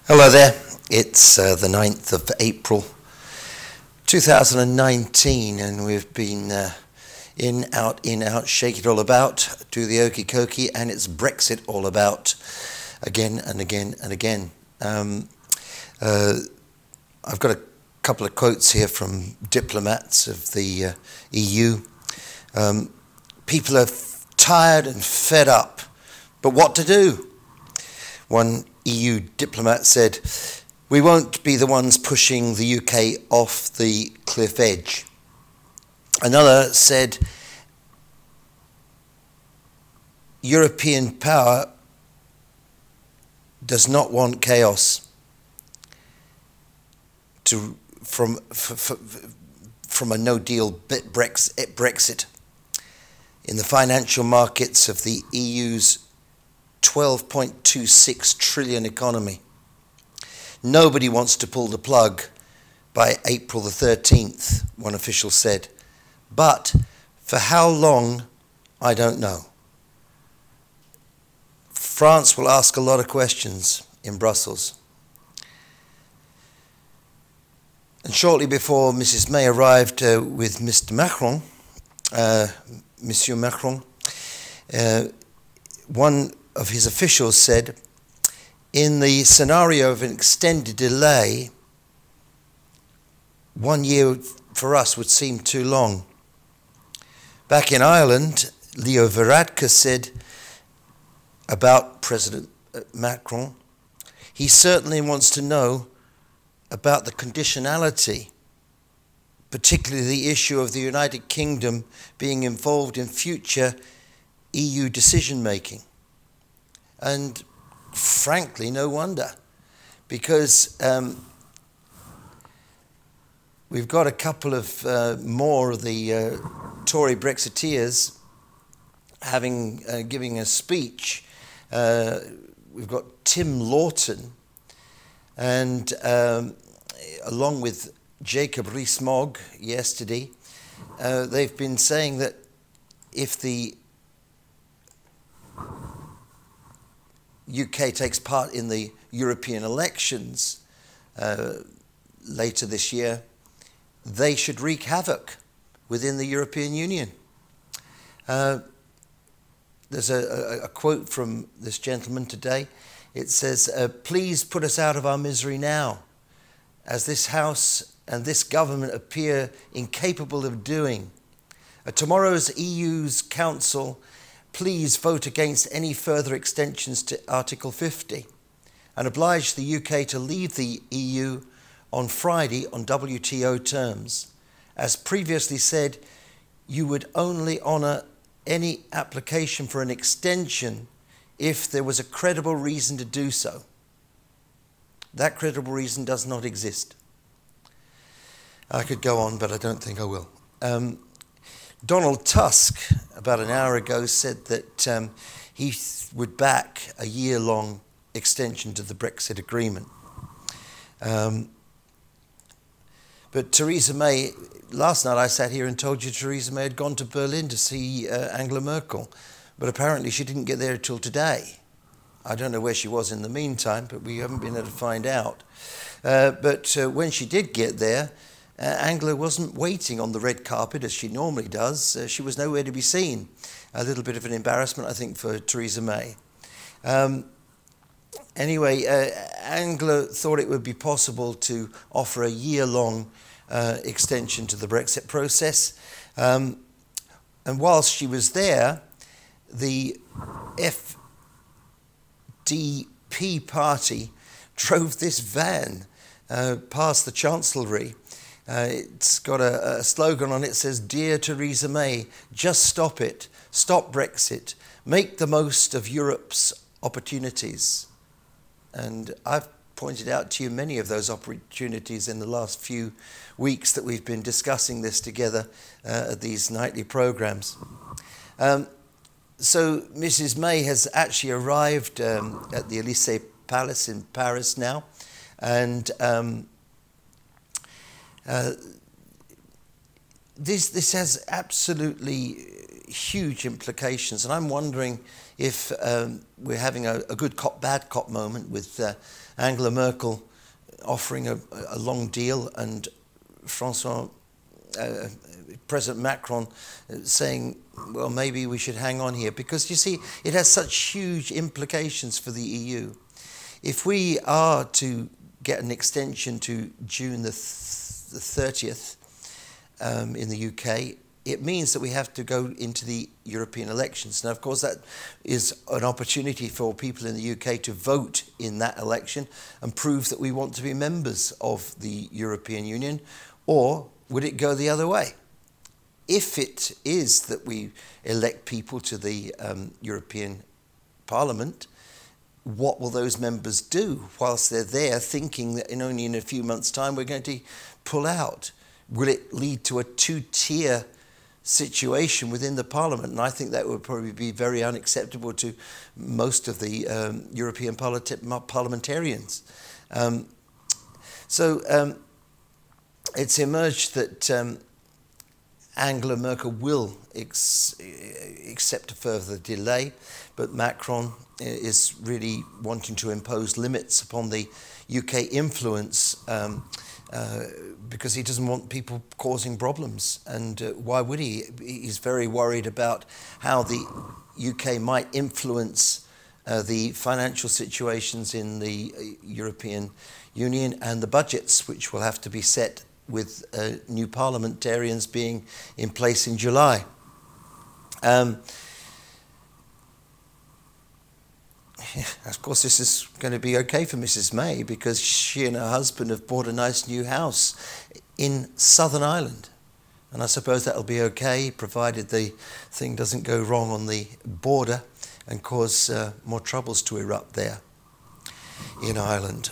Hello there, it's the 9th of April 2019 and we've been in, out, shake it all about, do the okie dokie, and it's Brexit all about again and again and again. I've got a couple of quotes here from diplomats of the EU. People are tired and fed up, but what to do? One EU diplomat said, "We won't be the ones pushing the UK off the cliff edge." Another said, "European power does not want chaos from a no-deal Brexit. In the financial markets of the EU's 12.26 trillion economy. Nobody wants to pull the plug by April the 13th, one official said. But for how long, I don't know. France will ask a lot of questions in Brussels." And shortly before Mrs. May arrived with Mr. Macron, Monsieur Macron, one of his officials said, "In the scenario of an extended delay, 1 year for us would seem too long." Back in Ireland, Leo Varadkar said about President Macron, he certainly wants to know about the conditionality, particularly the issue of the United Kingdom being involved in future EU decision-making. And frankly, no wonder, because we've got a couple of more of the Tory Brexiteers giving a speech. We've got Tim Lawton, and along with Jacob Rees-Mogg yesterday, they've been saying that if the UK takes part in the European elections later this year, they should wreak havoc within the European Union. There's a quote from this gentleman today. It says, "Please put us out of our misery now, as this House and this government appear incapable of doing. At tomorrow's EU's Council, please vote against any further extensions to Article 50 and oblige the UK to leave the EU on Friday on WTO terms. As previously said, you would only honour any application for an extension if there was a credible reason to do so. That credible reason does not exist." I could go on, but I don't think I will. Donald Tusk, about an hour ago, said that he would back a year-long extension to the Brexit agreement. But Theresa May, last night I sat here and told you Theresa May had gone to Berlin to see Angela Merkel, but apparently she didn't get there until today. I don't know where she was in the meantime, but we haven't been able to find out. But when she did get there, Angela wasn't waiting on the red carpet as she normally does. She was nowhere to be seen. A little bit of an embarrassment, I think, for Theresa May. Anyway, Angela thought it would be possible to offer a year-long extension to the Brexit process. And whilst she was there, the FDP party drove this van past the Chancellery. It's got a slogan on it that says, "Dear Theresa May, just stop it. Stop Brexit. Make the most of Europe's opportunities." And I've pointed out to you many of those opportunities in the last few weeks that we've been discussing this together at these nightly programs. So Mrs. May has actually arrived at the Élysée Palace in Paris now, and this has absolutely huge implications. And I'm wondering if we're having a good cop, bad cop moment with Angela Merkel offering a long deal and President Macron saying, well, maybe we should hang on here. Because, you see, it has such huge implications for the EU. If we are to get an extension to June the 30th in the UK, it means that we have to go into the European elections. Now, of course, that is an opportunity for people in the UK to vote in that election and prove that we want to be members of the European Union. Or would it go the other way? If it is that we elect people to the European Parliament, what will those members do whilst they're there, thinking that only in a few months' time we're going to pull out? Will it lead to a two-tier situation within the Parliament? And I think that would probably be very unacceptable to most of the European parliamentarians. It's emerged that Angela Merkel will accept a further delay, but Macron is really wanting to impose limits upon the UK influence because he doesn't want people causing problems. And why would he? He's very worried about how the UK might influence the financial situations in the European Union and the budgets, which will have to be set with new parliamentarians being in place in July. Of course, this is going to be okay for Mrs. May because she and her husband have bought a nice new house in Southern Ireland. And I suppose that'll be okay, provided the thing doesn't go wrong on the border and cause more troubles to erupt there in Ireland.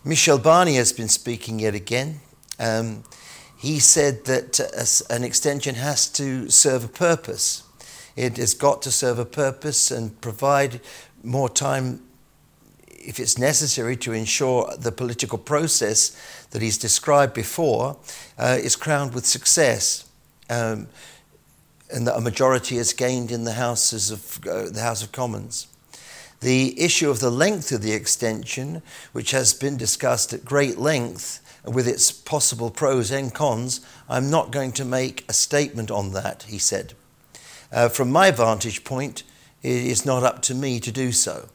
Michel Barnier has been speaking yet again. He said that an extension has to serve a purpose. It has got to serve a purpose and provide more time, if it's necessary, to ensure the political process that he's described before is crowned with success, and that a majority is gained in the House of Commons. The issue of the length of the extension, which has been discussed at great length with its possible pros and cons, I'm not going to make a statement on that, he said. From my vantage point, it is not up to me to do so.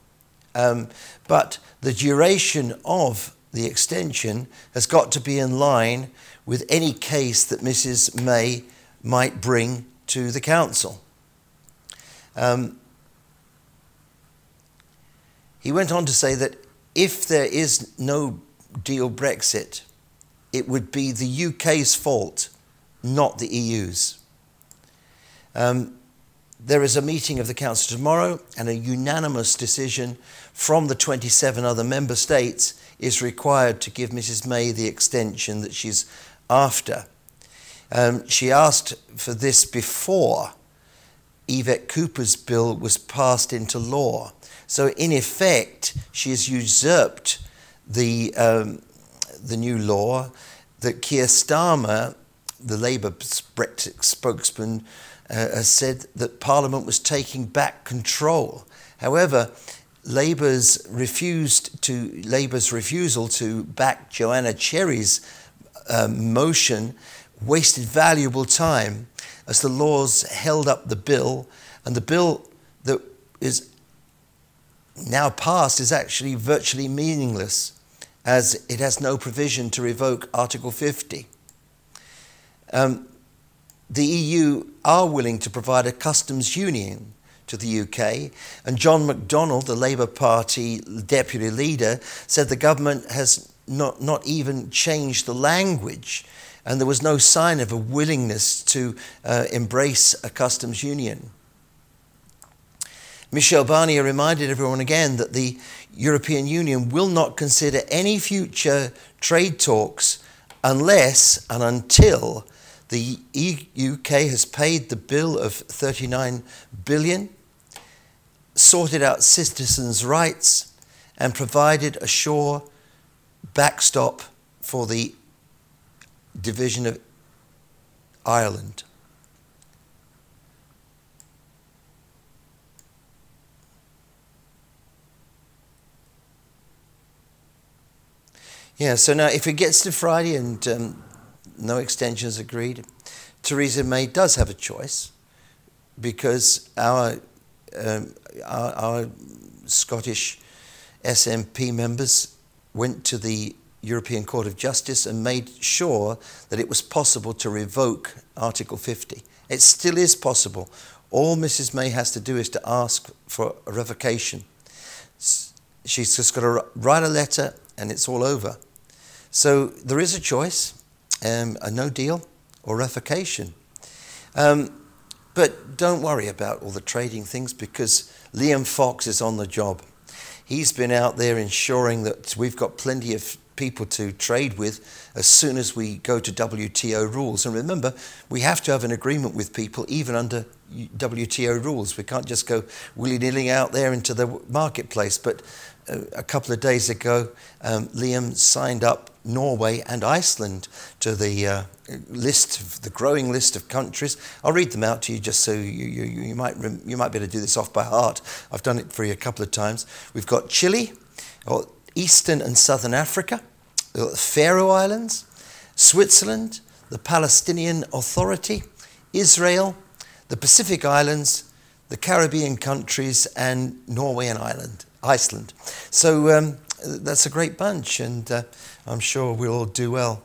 But the duration of the extension has got to be in line with any case that Mrs. May might bring to the Council. He went on to say that if there is no deal Brexit, it would be the UK's fault, not the EU's. There is a meeting of the Council tomorrow, and a unanimous decision from the 27 other member states is required to give Mrs. May the extension that she's after. She asked for this before Yvette Cooper's bill was passed into law. So in effect, she has usurped the new law that Keir Starmer, the Labour Brexit spokesman, has said that Parliament was taking back control. However, Labour's refusal to back Joanna Cherry's motion wasted valuable time as the Lords held up the bill, and the bill that is now passed is actually virtually meaningless, as it has no provision to revoke Article 50. The EU are willing to provide a customs union to the UK, and John McDonnell, the Labour Party deputy leader, said the government has not even changed the language, and there was no sign of a willingness to embrace a customs union. Michel Barnier reminded everyone again that the European Union will not consider any future trade talks unless and until the UK has paid the bill of 39 billion, sorted out citizens' rights, and provided a sure backstop for the division of Ireland. Yeah, so now if it gets to Friday and no extensions agreed, Theresa May does have a choice, because our Scottish SNP members went to the European Court of Justice and made sure that it was possible to revoke Article 50. It still is possible. All Mrs May has to do is to ask for a revocation. She's just got to write a letter and it's all over. So there is a choice, a no deal or revocation. But don't worry about all the trading things, because Liam Fox is on the job. He's been out there ensuring that we've got plenty of people to trade with as soon as we go to WTO rules. And remember, we have to have an agreement with people even under WTO rules. We can't just go willy-nilly out there into the marketplace. But a couple of days ago, Liam signed up Norway and Iceland to the the growing list of countries. I'll read them out to you just so you might be able to do this off by heart. I've done it for you a couple of times. We've got Chile, or Eastern and Southern Africa, the Faroe Islands, Switzerland, the Palestinian Authority, Israel, the Pacific Islands, the Caribbean countries, and Norway and Iceland. So that's a great bunch, and I'm sure we'll all do well,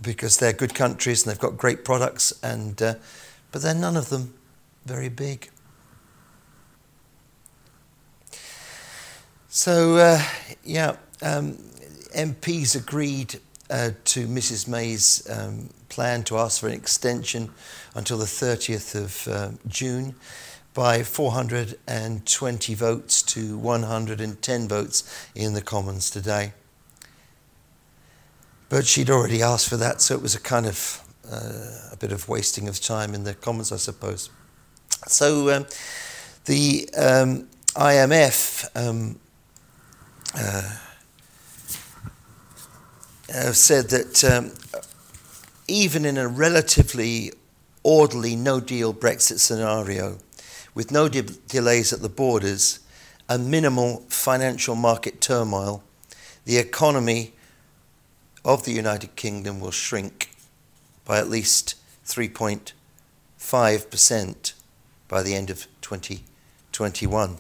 because they're good countries and they've got great products, and but they're none of them very big. So MPs agreed to Mrs May's plan to ask for an extension until the 30th of June by 420 votes to 110 votes in the Commons today. But she'd already asked for that, so it was a kind of a bit of wasting of time in the Commons, I suppose. So the IMF said that even in a relatively orderly no-deal Brexit scenario, with no delays at the borders and minimal financial market turmoil, the economy of the United Kingdom will shrink by at least 3.5% by the end of 2021.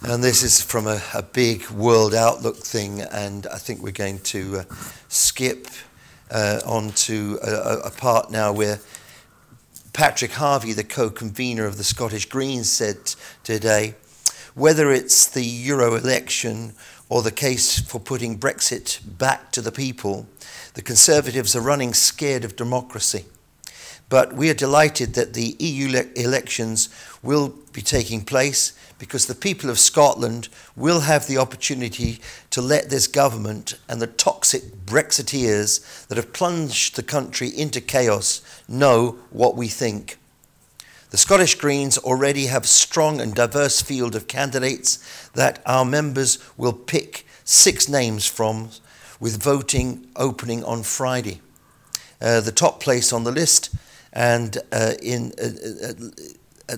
And this is from a big world outlook thing, and I think we're going to skip on to a part now where Patrick Harvey, the co-convener of the Scottish Greens, said today, whether it's the Euro election or the case for putting Brexit back to the people, the Conservatives are running scared of democracy. But we are delighted that the EU elections will be taking place, because the people of Scotland will have the opportunity to let this government and the toxic Brexiteers that have plunged the country into chaos know what we think. The Scottish Greens already have a strong and diverse field of candidates that our members will pick 6 names from, with voting opening on Friday. The top place on the list, and at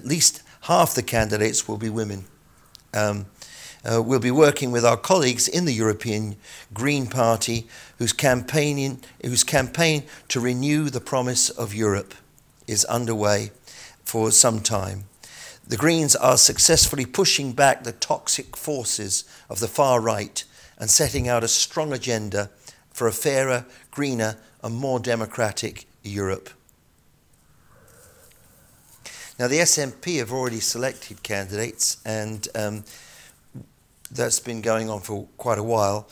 least half the candidates will be women. We'll be working with our colleagues in the European Green Party, whose campaign to renew the promise of Europe is underway for some time. The Greens are successfully pushing back the toxic forces of the far right and setting out a strong agenda for a fairer, greener and more democratic Europe. Now, the SNP have already selected candidates, and that's been going on for quite a while.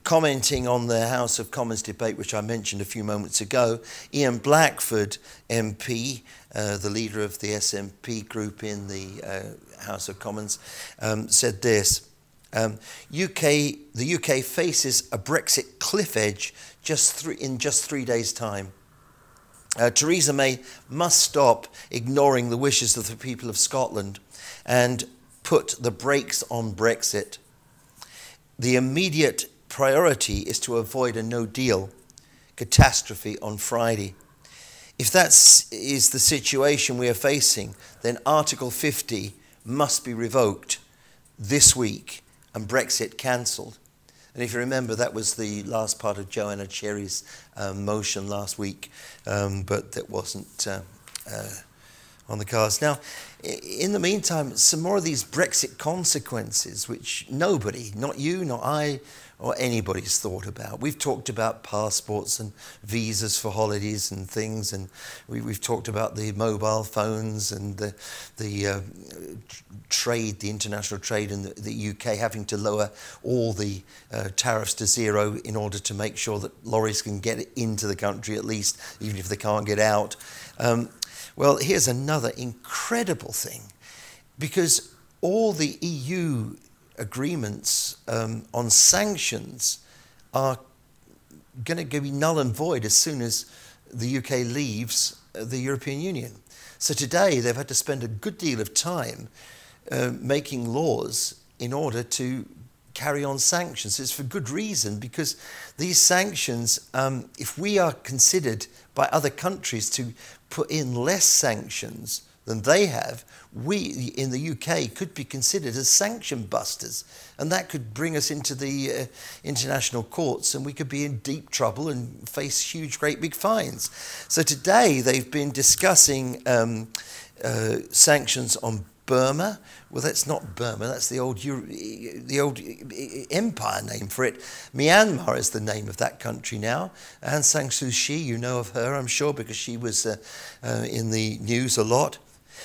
Commenting on the House of Commons debate, which I mentioned a few moments ago, Ian Blackford MP, the leader of the SNP group in the House of Commons, said this: the UK faces a Brexit cliff edge in just 3 days' time. Theresa May must stop ignoring the wishes of the people of Scotland and put the brakes on Brexit. The immediate priority is to avoid a no-deal catastrophe on Friday. If that is the situation we are facing, then Article 50 must be revoked this week and Brexit cancelled. And if you remember, that was the last part of Joanna Cherry's motion last week, but that wasn't on the cards. Now, in the meantime, some more of these Brexit consequences, which nobody, not you, not I, or anybody's thought about. We've talked about passports and visas for holidays and things, and we've talked about the mobile phones and the trade, the international trade in the UK having to lower all the tariffs to zero in order to make sure that lorries can get into the country at least, even if they can't get out. Well, here's another incredible thing, because all the EU agreements on sanctions are going to be null and void as soon as the UK leaves the European Union. So today they've had to spend a good deal of time making laws in order to carry on sanctions. It's for good reason, because these sanctions, if we are considered by other countries to put in less sanctions than they have, we in the UK could be considered as sanction busters, and that could bring us into the international courts, and we could be in deep trouble and face huge, great big fines. So today they've been discussing sanctions on Burma. Well, that's not Burma, that's the old empire name for it. Myanmar is the name of that country now. Aung San Suu Kyi, you know of her, I'm sure, because she was in the news a lot.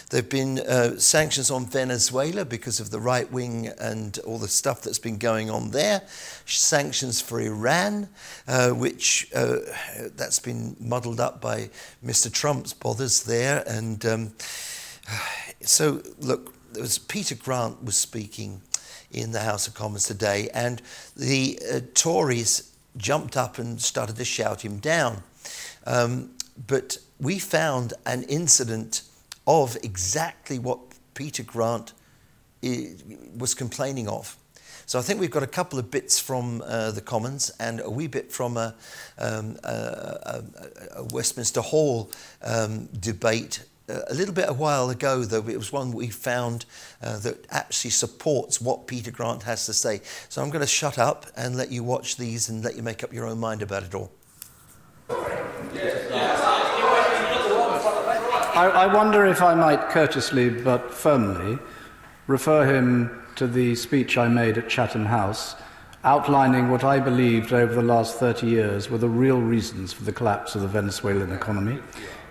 There have been sanctions on Venezuela because of the right wing and all the stuff that's been going on there. Sanctions for Iran, which that's been muddled up by Mr. Trump's bothers there. And so, look, there was Peter Grant was speaking in the House of Commons today, and the Tories jumped up and started to shout him down. But we found an incident of exactly what Peter Grant was complaining of. So I think we've got a couple of bits from the Commons and a wee bit from a Westminster Hall debate a little bit a while ago, though. It was one we found that actually supports what Peter Grant has to say. So I'm going to shut up and let you watch these and let you make up your own mind about it all. I wonder if I might courteously but firmly refer him to the speech I made at Chatham House, outlining what I believed over the last 30 years were the real reasons for the collapse of the Venezuelan economy.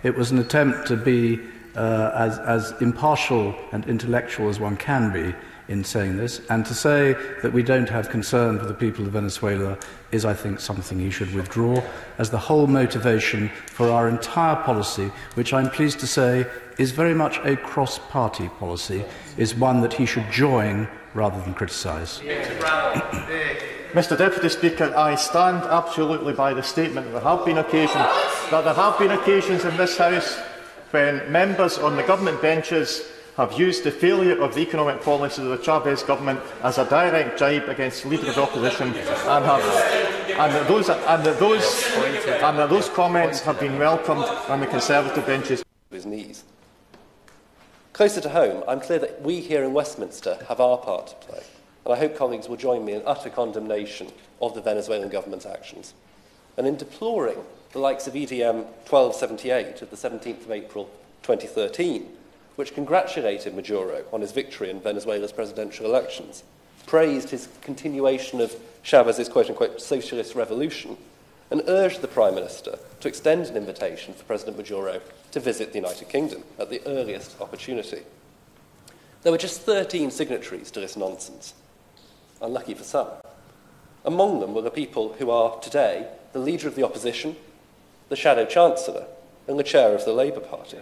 It was an attempt to be as impartial and intellectual as one can be in saying this, and to say that we don't have concern for the people of Venezuela is, I think, something he should withdraw, as the whole motivation for our entire policy, which I'm pleased to say is very much a cross-party policy, is one that he should join rather than criticise. Mr Deputy Speaker, I stand absolutely by the statement. There have been occasions in this House when members on the government benches have used the failure of the economic policies of the Chavez government as a direct jibe against the Leader of the Opposition, and those comments have been welcomed on the Conservative benches. His knees. Closer to home, I'm clear that we here in Westminster have our part to play, and I hope colleagues will join me in utter condemnation of the Venezuelan government's actions, and in deploring the likes of EDM 1278 of the 17th of April 2013, which congratulated Maduro on his victory in Venezuela's presidential elections, praised his continuation of Chavez's quote-unquote socialist revolution, and urged the Prime Minister to extend an invitation for President Maduro to visit the United Kingdom at the earliest opportunity. There were just 13 signatories to this nonsense, unlucky for some. Among them were the people who are today the Leader of the Opposition, the Shadow Chancellor, and the Chair of the Labour Party.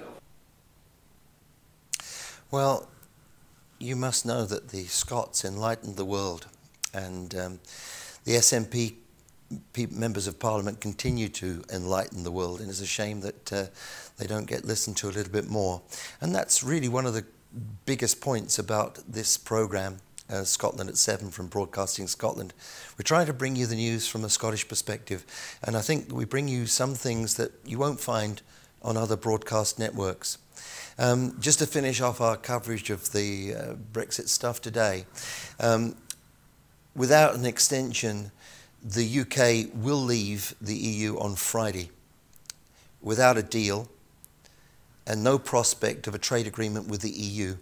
Well, you must know that the Scots enlightened the world, and the SNP members of Parliament continue to enlighten the world, and it's a shame that they don't get listened to a little bit more. And that's really one of the biggest points about this programme, Scotland at 7 from Broadcasting Scotland. We're trying to bring you the news from a Scottish perspective, and I think we bring you some things that you won't find on other broadcast networks. Just to finish off our coverage of the Brexit stuff today, without an extension, the UK will leave the EU on Friday without a deal and no prospect of a trade agreement with the EU.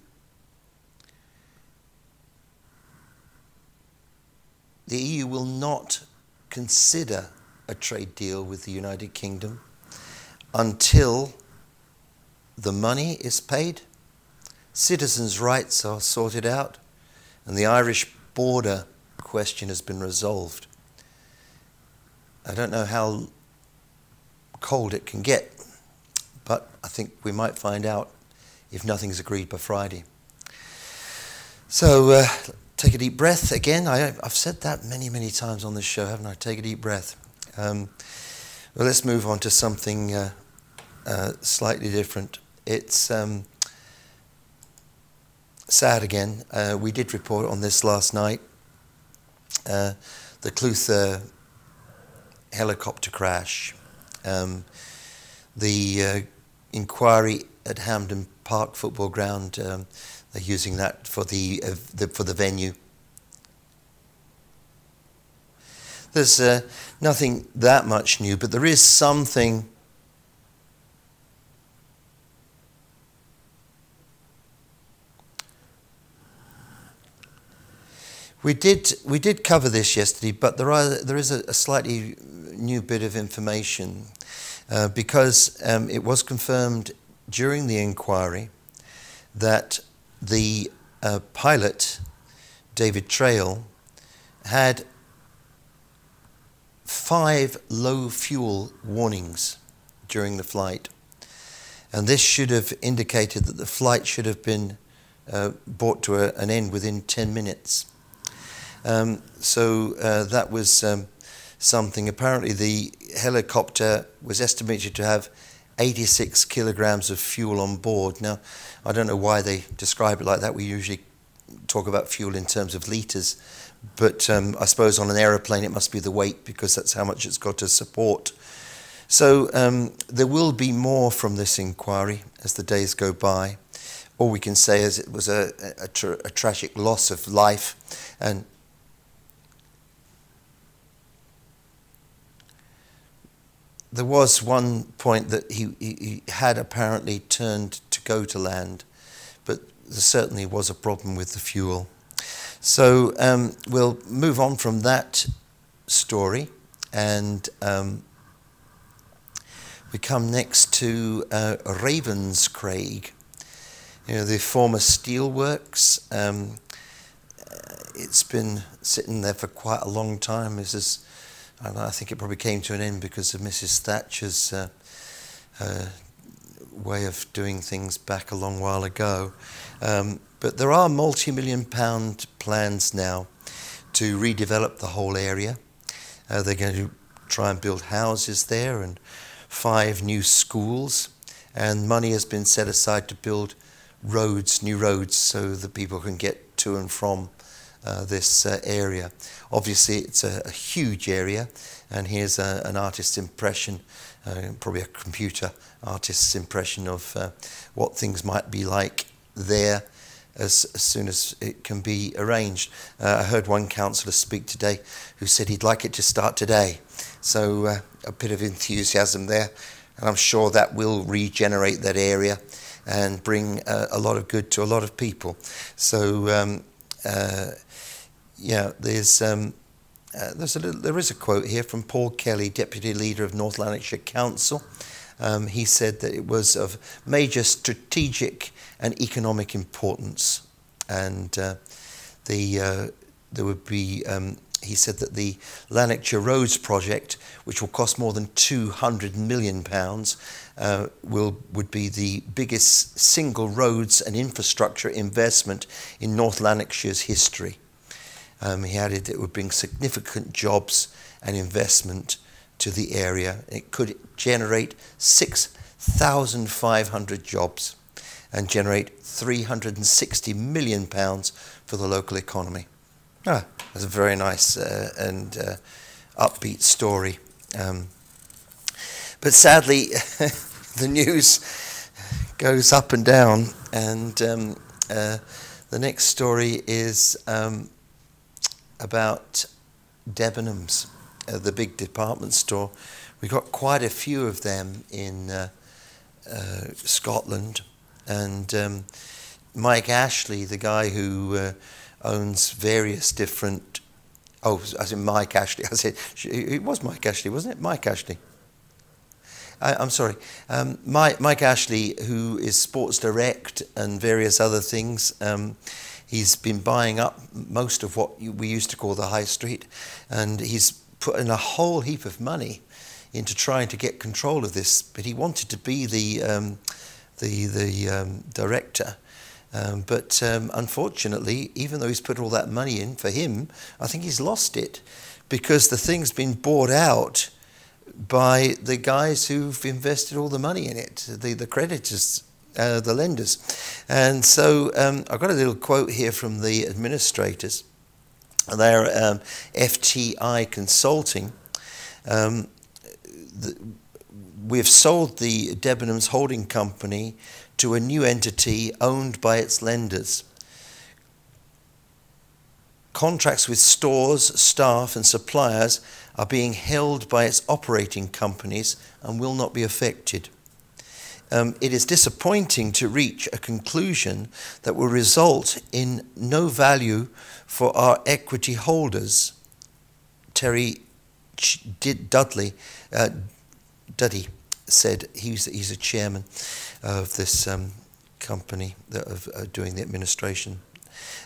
The EU will not consider a trade deal with the United Kingdom until the money is paid, citizens' rights are sorted out, and the Irish border question has been resolved. I don't know how cold it can get, but I think we might find out if nothing's agreed by Friday. So take a deep breath again. I've said that many, many times on this show, haven't I? Take a deep breath. Well, let's move on to something slightly different. It's sad again. We did report on this last night. The Clutha helicopter crash. The inquiry at Hampden Park football ground, they're using that for the venue. There's nothing that much new, but there is something we did cover this yesterday, but there is a slightly new bit of information because it was confirmed during the inquiry that the pilot, David Trail, had 5 low fuel warnings during the flight. And this should have indicated that the flight should have been brought to an end within 10 minutes. So that was something. Apparently the helicopter was estimated to have 86 kilograms of fuel on board. Now, I don't know why they describe it like that. We usually talk about fuel in terms of litres, but I suppose on an aeroplane it must be the weight, because that's how much it's got to support. So there will be more from this inquiry as the days go by. All we can say is it was a tragic loss of life, and there was one point that he had apparently turned to go to land, but there certainly was a problem with the fuel. So we'll move on from that story, and we come next to Ravenscraig, the former steelworks. It's been sitting there for quite a long time. I think it probably came to an end because of Mrs. Thatcher's way of doing things back a long while ago. But there are multi-million-pound plans now to redevelop the whole area. They're going to try and build houses there and 5 new schools. And money has been set aside to build roads, new roads, so that people can get to and from this area. Obviously, it's a huge area, and here's an artist's impression, probably a computer artist's impression of what things might be like there as soon as it can be arranged. I heard one councillor speak today who said he'd like it to start today. So a bit of enthusiasm there, and I'm sure that will regenerate that area and bring a lot of good to a lot of people. So yeah, there is a quote here from Paul Kelly, Deputy Leader of North Lanarkshire Council. He said that it was of major strategic and economic importance, and there would be. He said that the Lanarkshire Roads project, which will cost more than £200 million, would be the biggest single roads and infrastructure investment in North Lanarkshire's history. He added it would bring significant jobs and investment to the area. It could generate 6,500 jobs and generate £360 million for the local economy. That's a very nice and upbeat story. But sadly, the news goes up and down, and the next story is about Debenhams, the big department store. We got quite a few of them in Scotland, and Mike Ashley, the guy who owns various different, as in Mike Ashley, I said, it was Mike Ashley, wasn't it? Mike Ashley. I'm sorry. Mike Ashley, who is Sports Direct and various other things, he's been buying up most of what we used to call the high street, and he's put in a whole heap of money into trying to get control of this. But he wanted to be the director. But unfortunately, even though he's put all that money in, for him, I think he's lost it, because the thing's been bought out by the guys who've invested all the money in it, the creditors, the lenders. And so I've got a little quote here from the administrators. They're FTI Consulting. We've sold the Debenhams holding company to a new entity owned by its lenders. Contracts with stores, staff and suppliers are being held by its operating companies and will not be affected. It is disappointing to reach a conclusion that will result in no value for our equity holders. Terry Dudley said, he's a chairman of this company of doing the administration.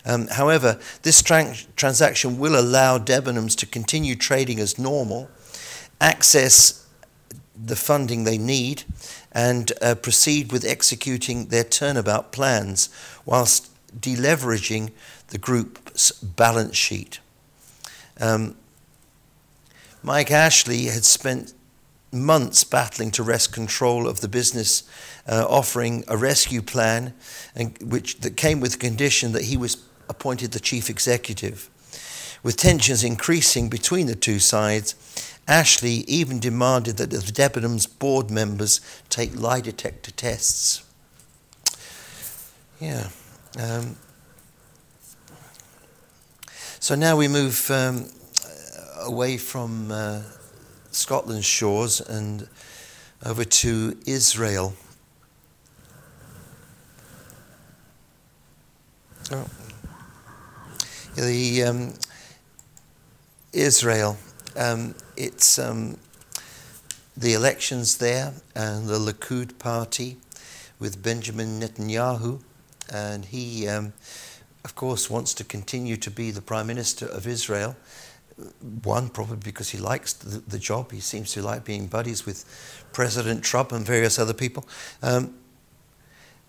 However, this transaction will allow Debenhams to continue trading as normal, access the funding they need, and proceed with executing their turnabout plans whilst deleveraging the group's balance sheet. Mike Ashley had spent months battling to wrest control of the business, offering a rescue plan, that came with the condition that he was appointed the chief executive. With tensions increasing between the two sides, Ashley even demanded that the Debenhams board members take lie detector tests. Yeah. So now we move away from Scotland's shores and over to Israel. Israel, it's the elections there, and the Likud party with Benjamin Netanyahu, and he, of course, wants to continue to be the Prime Minister of Israel. One, probably because he likes the job. He seems to like being buddies with President Trump and various other people.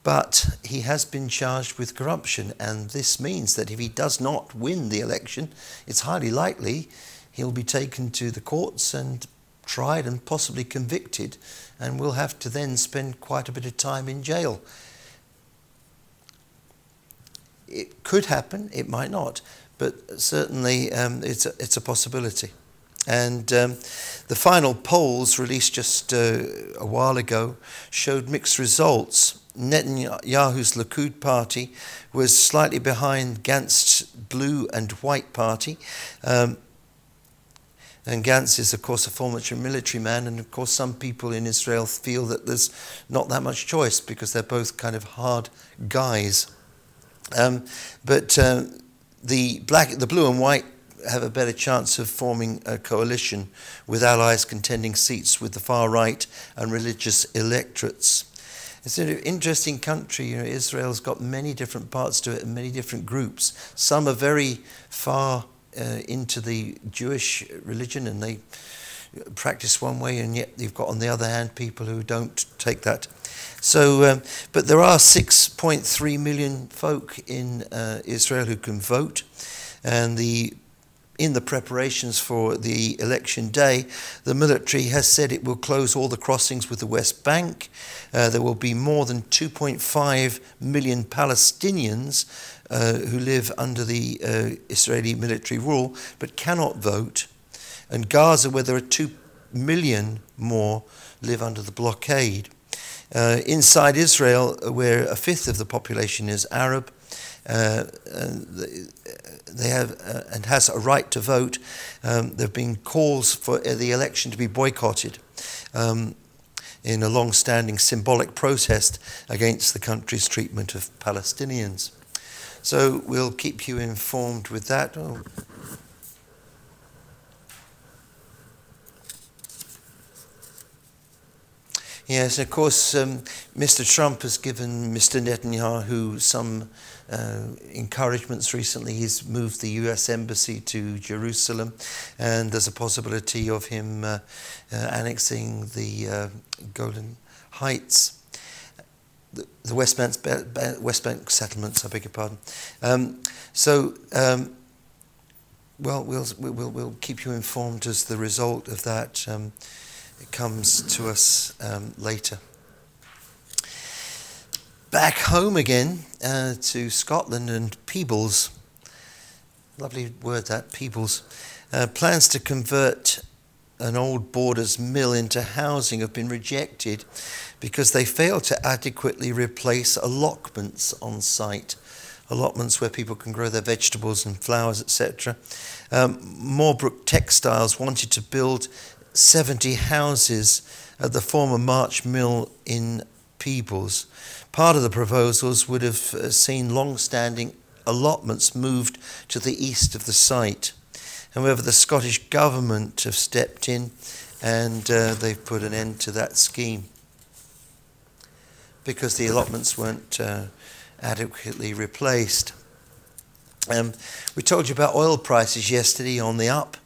But he has been charged with corruption, and this means that if he does not win the election, it's highly likely he'll be taken to the courts and tried and possibly convicted, and will have to then spend quite a bit of time in jail. It could happen, it might not, but certainly it's a possibility. And the final polls released just a while ago showed mixed results. Netanyahu's Likud party was slightly behind Gantz's Blue and White party. And Gantz is, of course, a former military man, and of course some people in Israel feel that there's not that much choice because they're both kind of hard guys. But the Blue and White have a better chance of forming a coalition with allies contending seats with the far right and religious electorates. It's an interesting country. You know, Israel's got many different parts to it and many different groups. Some are very far into the Jewish religion and they practice one way, and yet you've got on the other hand people who don't take that. So, but there are 6.3 million folk in Israel who can vote, and in the preparations for the election day, the military has said it will close all the crossings with the West Bank. There will be more than 2.5 million Palestinians who live under the Israeli military rule but cannot vote. And Gaza, where there are 2 million more, live under the blockade. Inside Israel, where a fifth of the population is Arab, they have and has a right to vote. There have been calls for the election to be boycotted in a long-standing symbolic protest against the country's treatment of Palestinians. So we'll keep you informed with that. Oh. Yes, of course, Mr. Trump has given Mr. Netanyahu some encouragements recently. He's moved the US Embassy to Jerusalem, and there's a possibility of him annexing the Golan Heights, the West Bank settlements, I beg your pardon. Well, we'll keep you informed as the result of that it comes to us later. Back home again to Scotland and Peebles. Lovely word that, Peebles. Plans to convert an old Borders mill into housing have been rejected because they failed to adequately replace allotments on site. Allotments where people can grow their vegetables and flowers, etc. Moorbrook Textiles wanted to build 70 houses at the former March Mill in Peebles. Part of the proposals would have seen long-standing allotments moved to the east of the site. However, the Scottish Government have stepped in and they've put an end to that scheme because the allotments weren't adequately replaced. We told you about oil prices yesterday on the up.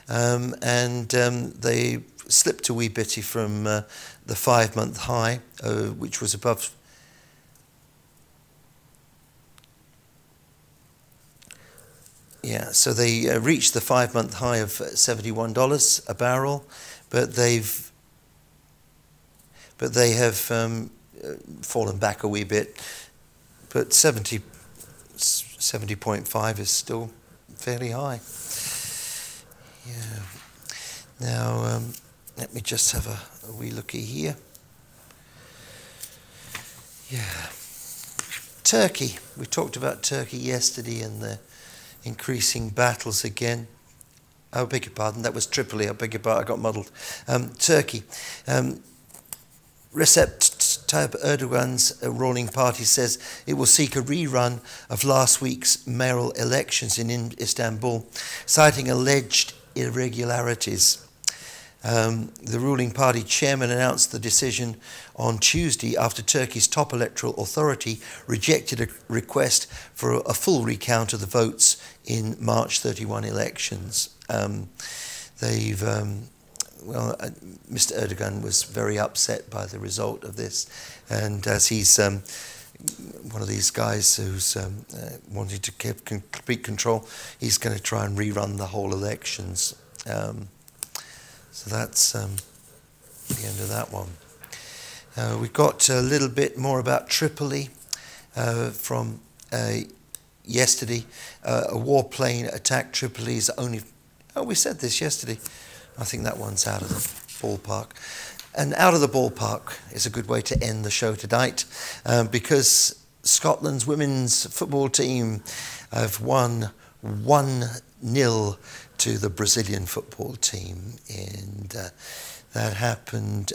They slipped a wee bitty from the 5-month high, which was above so they reached the 5-month high of $71 a barrel, but they have fallen back a wee bit. But 70.5 is still fairly high. Yeah. Now, let me just have a wee looky here. Yeah. Turkey. We talked about Turkey yesterday and the increasing battles again. I beg your pardon, that was Tripoli. I beg your pardon, I got muddled. Turkey. Recep Tayyip Erdogan's ruling party says it will seek a rerun of last week's mayoral elections in Istanbul, citing alleged irregularities. The ruling party chairman announced the decision on Tuesday after Turkey's top electoral authority rejected a request for a full recount of the votes in March 31 elections. Mr. Erdogan was very upset by the result of this, and as he's one of these guys who's wanting to keep complete control, he's going to try and rerun the whole elections. So that's the end of that one. We've got a little bit more about Tripoli from yesterday. A warplane attacked Tripoli's only... Oh, we said this yesterday. I think that one's out of the ballpark. And out of the ballpark is a good way to end the show tonight because Scotland's women's football team have won 1-0 to the Brazilian football team. And that happened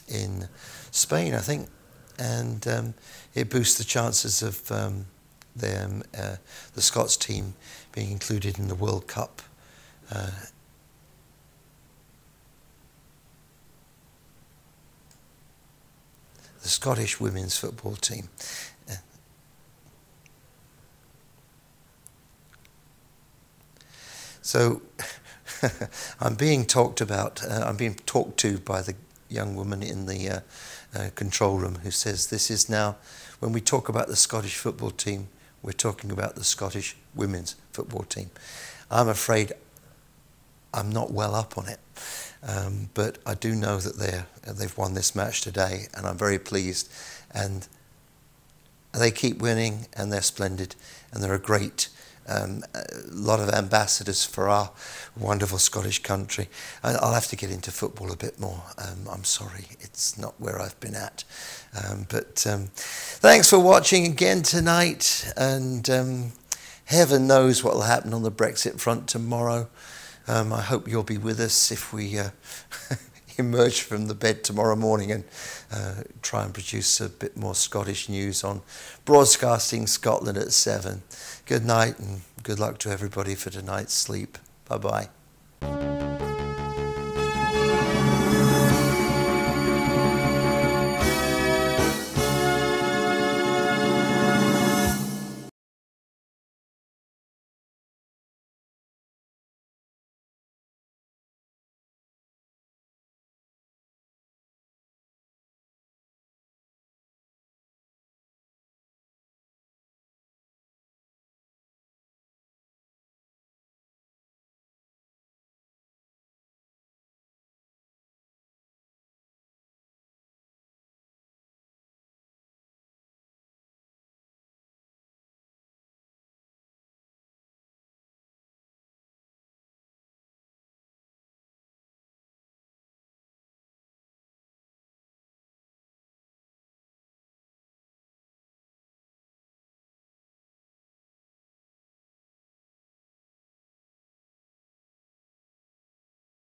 in Spain, I think. And it boosts the chances of the Scots team being included in the World Cup. The Scottish women's football team. So I'm being talked to by the young woman in the control room who says this is now, when we talk about the Scottish football team, we're talking about the Scottish women's football team. I'm afraid I'm not well up on it. But I do know that they've won this match today, and I'm very pleased. And they keep winning, and they're splendid, and they're a great a lot of ambassadors for our wonderful Scottish country. I'll have to get into football a bit more. I'm sorry, it's not where I've been at. But thanks for watching again tonight, and heaven knows what will happen on the Brexit front tomorrow. I hope you'll be with us if we emerge from the bed tomorrow morning and try and produce a bit more Scottish news on Broadcasting Scotland at 7. Good night and good luck to everybody for tonight's sleep. Bye-bye.